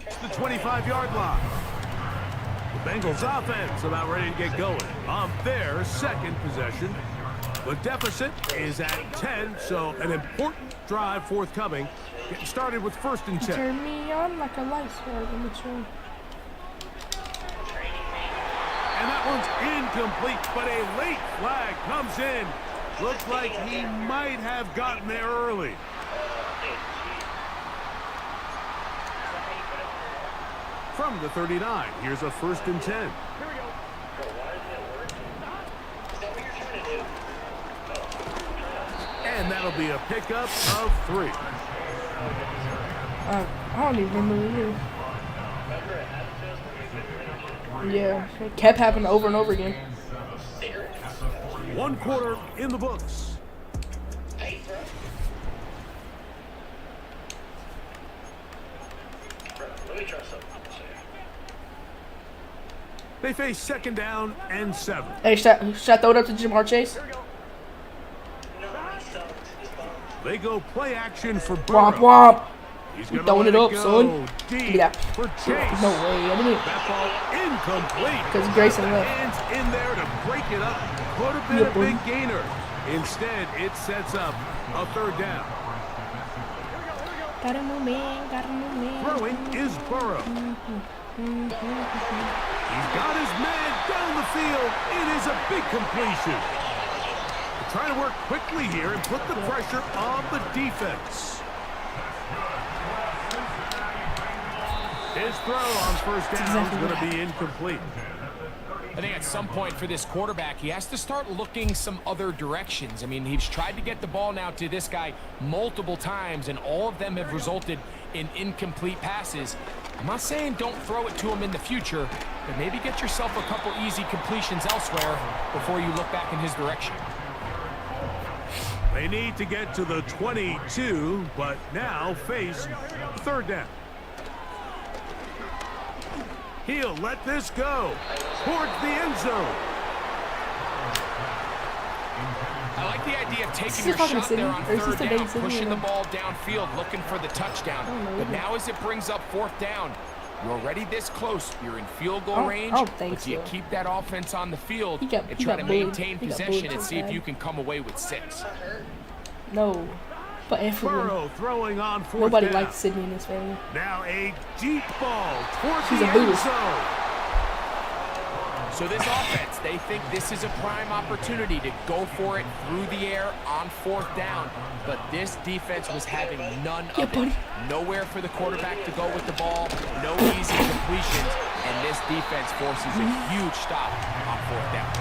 It's the 25-yard line. The Bengals offense about ready to get going on their second possession. The deficit is at 10, so an important drive forthcoming. Getting started with 1st and 10. Turn me on like a light sword in the tree. And that one's incomplete, but a late flag comes in. Looks like he might have gotten there early. From the 39, here's a 1st and 10. And that'll be a pickup of 3. I don't even remember either. Yeah, it kept happening over and over again. 1 quarter in the books. They face 2nd down and 7. Hey, should I throw it up to Jamar Chase? They go play action for Burrow. Womp womp. He's We gonna throwing let it up, son. deep Give me that. for Chase. No way. I didn't. That ball incomplete. Because Grayson left. Hands in there to break it up. Could have been a big gainer. Instead, it sets up a 3rd down. Got a new man. Got a new man. Throwing is Burrow. He's got his man down the field. It is a big completion. They're trying to work quickly here and put the pressure on the defense. His throw on 1st down is going to be incomplete. I think at some point for this quarterback, he has to start looking some other directions. I mean, he's tried to get the ball now to this guy multiple times, and all of them have resulted in incomplete passes. I'm not saying don't throw it to him in the future, but maybe get yourself a couple easy completions elsewhere before you look back in his direction. They need to get to the 22, but now face 3rd down. He'll let this go towards the end zone. I like the idea of taking your shot there on 3rd down, pushing the ball downfield, looking for the touchdown. But now as it brings up 4th down, you're already this close. You're in field goal range, but you keep that offense on the field and try to maintain possession and see if you can come away with 6. No. But Burrow throwing on 4th nobody down. likes Sydney in this family. Now a deep ball towards She's the a end Buddhist. zone. So this offense, they think this is a prime opportunity to go for it through the air on 4th down. But this defense was having none of it. Nowhere for the quarterback to go with the ball, no easy completions, and this defense forces a huge stop on 4th down.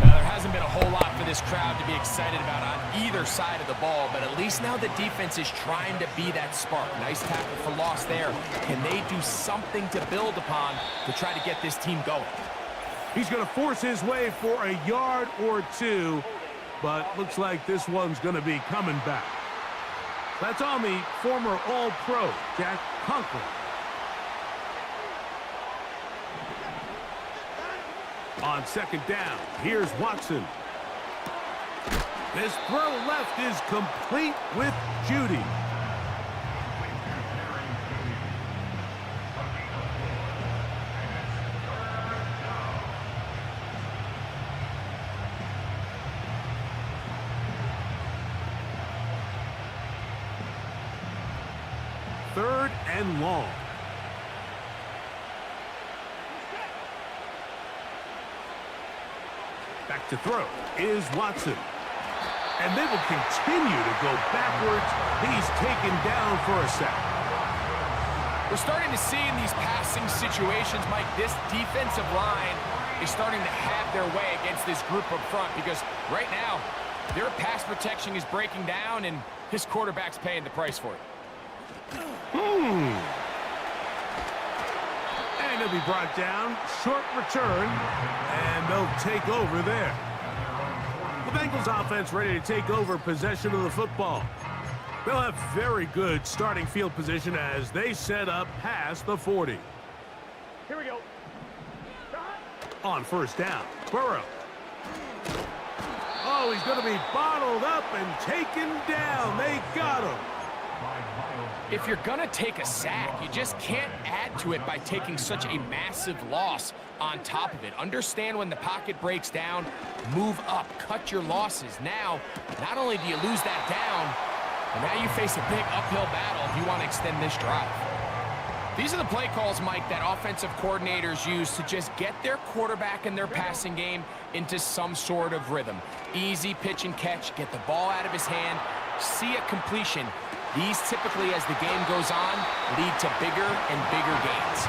Now, there hasn't been a whole lot for this crowd to be excited about on either side of the ball, but at least now the defense is trying to be that spark. Nice tackle for loss there. Can they do something to build upon to try to get this team going? He's going to force his way for a yard or 2, but looks like this one's going to be coming back. That's on the former All-Pro, Jack Conklin. On 2nd down, here's Watson. This throw left is complete with Judy. Third and long. Back to throw is Watson. And they will continue to go backwards. He's taken down for a sack. We're starting to see in these passing situations, Mike, this defensive line is starting to have their way against this group up front because right now, their pass protection is breaking down and his quarterback's paying the price for it. And he'll be brought down. Short return. And they'll take over there. The Bengals offense ready to take over possession of the football. They'll have very good starting field position as they set up past the 40. Here we go. On 1st down, Burrow. Oh, he's going to be bottled up and taken down. They got him. If you're going to take a sack, you just can't add to it by taking such a massive loss on top of it. Understand when the pocket breaks down, move up, cut your losses. Now, not only do you lose that down, but now you face a big uphill battle if you want to extend this drive. These are the play calls, Mike, that offensive coordinators use to just get their quarterback and their passing game into some sort of rhythm. Easy pitch and catch, get the ball out of his hand, see a completion. These typically, as the game goes on, lead to bigger and bigger gains.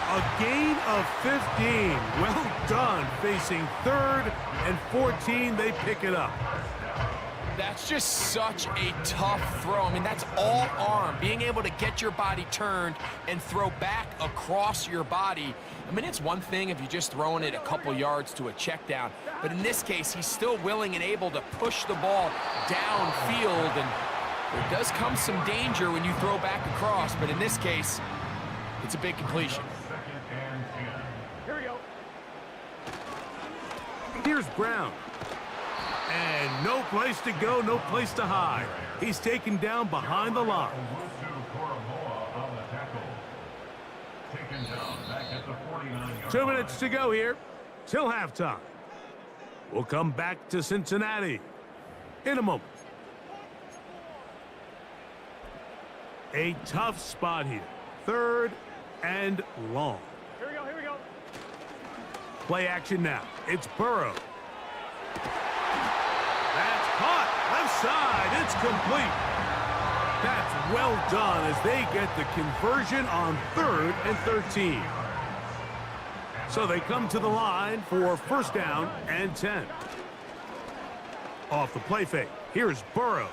A gain of 15. Well done. Facing 3rd and 14, they pick it up. That's just such a tough throw. I mean, that's all arm. Being able to get your body turned and throw back across your body. I mean, it's one thing if you're just throwing it a couple yards to a check down. But in this case, he's still willing and able to push the ball downfield. And there does come some danger when you throw back across. But in this case, it's a big completion. Here we go. Here's Brown. And no place to go, no place to hide. He's taken down behind the line. 2 minutes to go here till halftime. We'll come back to Cincinnati in a moment. A tough spot here. 3rd and long. Here we go. Play action now. It's Burrow. That's caught. Left side. It's complete. That's well done as they get the conversion on 3rd and 13. So they come to the line for 1st down and 10. Off the play fake. Here's Burrow.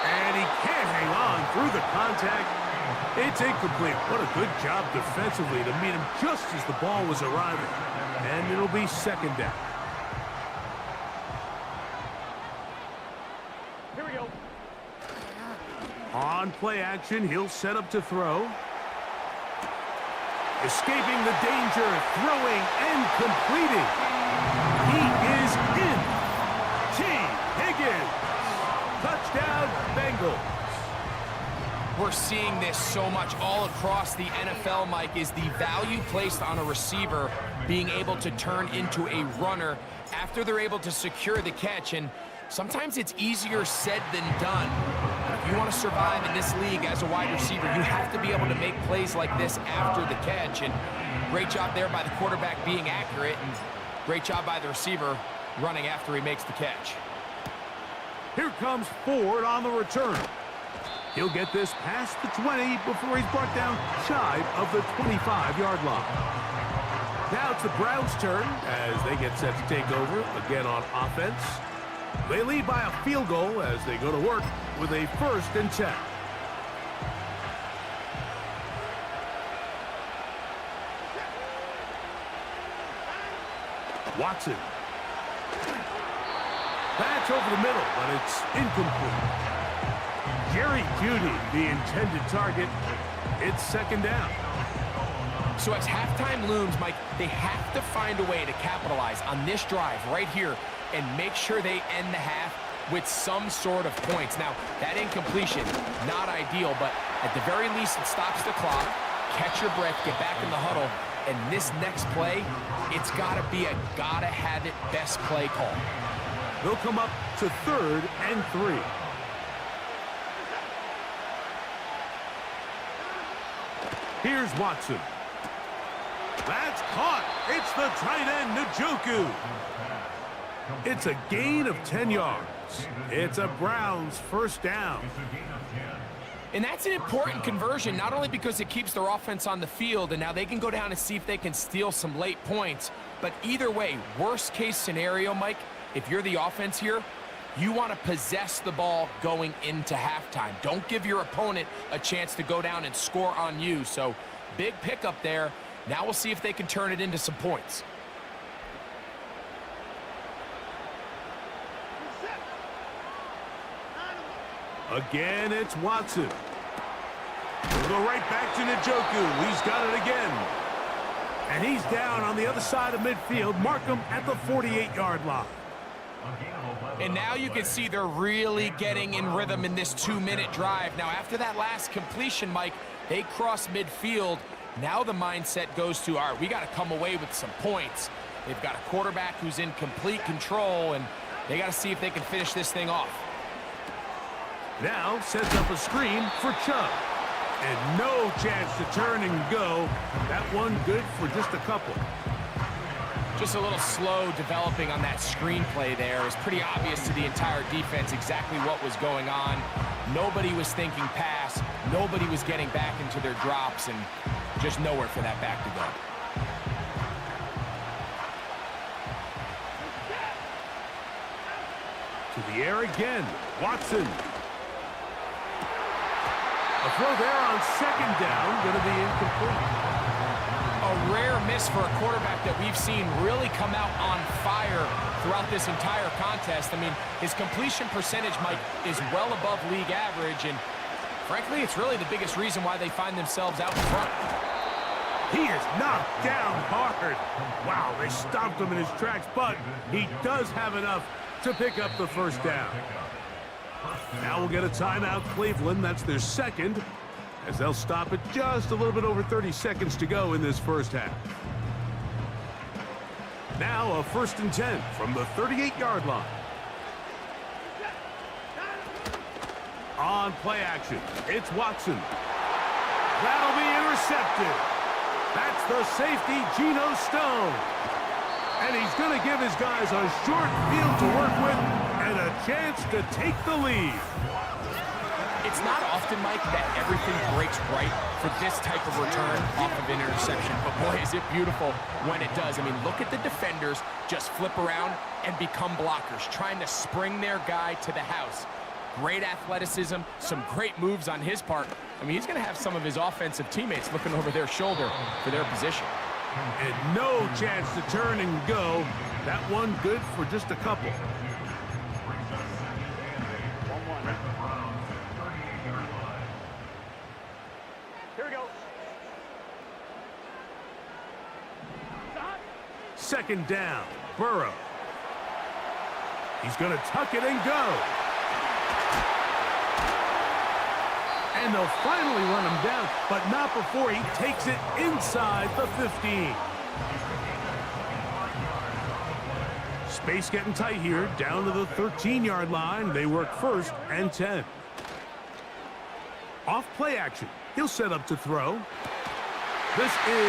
And he can't hang on through the contact. It's incomplete. What a good job defensively to meet him just as the ball was arriving. And it'll be 2nd down. Here we go. On play action, he'll set up to throw. Escaping the danger, throwing and completing. He is in. T. Higgins. Touchdown, Bengals. We're seeing this so much all across the NFL, Mike, is the value placed on a receiver being able to turn into a runner after they're able to secure the catch. And sometimes it's easier said than done. If you want to survive in this league as a wide receiver, you have to be able to make plays like this after the catch. And great job there by the quarterback being accurate, and great job by the receiver running after he makes the catch. Here comes Ford on the return. He'll get this past the 20 before he's brought down shy of the 25-yard line. Now it's the Browns' turn as they get set to take over again on offense. They lead by a field goal as they go to work with a 1st and 10. Watson. That's over the middle, but it's incomplete. Jerry Jeudy, the intended target. It's 2nd down. So as halftime looms, Mike, they have to find a way to capitalize on this drive right here and make sure they end the half with some sort of points. Now, that incompletion, not ideal, but at the very least, it stops the clock. Catch your breath, get back in the huddle, and this next play, it's got to be a gotta-have-it best play call. They'll come up to 3rd and 3. Here's Watson. That's caught. It's the tight end, Njoku. It's a gain of 10 yards. It's a Browns 1st down. And that's an important conversion, not only because it keeps their offense on the field, and now they can go down and see if they can steal some late points, but either way, worst case scenario, Mike, if you're the offense here, you want to possess the ball going into halftime. Don't give your opponent a chance to go down and score on you. So big pickup there. Now we'll see if they can turn it into some points. Again, it's Watson. We'll go right back to Njoku. He's got it again. And he's down on the other side of midfield. Mark him at the 48-yard line. And now you can see they're really getting in rhythm in this 2-minute drive. Now, after that last completion, Mike, they cross midfield. Now the mindset goes to, all right, we got to come away with some points. They've got a quarterback who's in complete control, and they got to see if they can finish this thing off. Now sets up a screen for Chubb. And no chance to turn and go. That one good for just a couple. Just a little slow developing on that screenplay there. It was pretty obvious to the entire defense exactly what was going on. Nobody was thinking pass. Nobody was getting back into their drops, and just nowhere for that back to go. To the air again. Watson. A throw there on second down, going to be incomplete. A rare miss for a quarterback that we've seen really come out on fire throughout this entire contest. I mean, his completion percentage, Mike, is well above league average, and frankly, it's really the biggest reason why they find themselves out in front. He is knocked down hard. Wow, they stopped him in his tracks, but he does have enough to pick up the first down. Now we'll get a timeout, Cleveland. That's their second, as they'll stop it just a little bit over 30 seconds to go in this first half. Now a 1st and 10 from the 38-yard line. On play action, it's Watson. That'll be intercepted. That's the safety, Geno Stone. And he's going to give his guys a short field to work with and a chance to take the lead. It's not often, Mike, that everything breaks right for this type of return off of an interception. But boy, is it beautiful when it does. I mean, look at the defenders just flip around and become blockers, trying to spring their guy to the house. Great athleticism, some great moves on his part. I mean, he's going to have some of his offensive teammates looking over their shoulder for their position. And no chance to turn and go. That one good for just a couple. Here we go. Second down, Burrow. He's going to tuck it and go. And they'll finally run him down, but not before he takes it inside the 15. Space getting tight here, down to the 13-yard line. They work 1st and 10. Off play action. He'll set up to throw. This is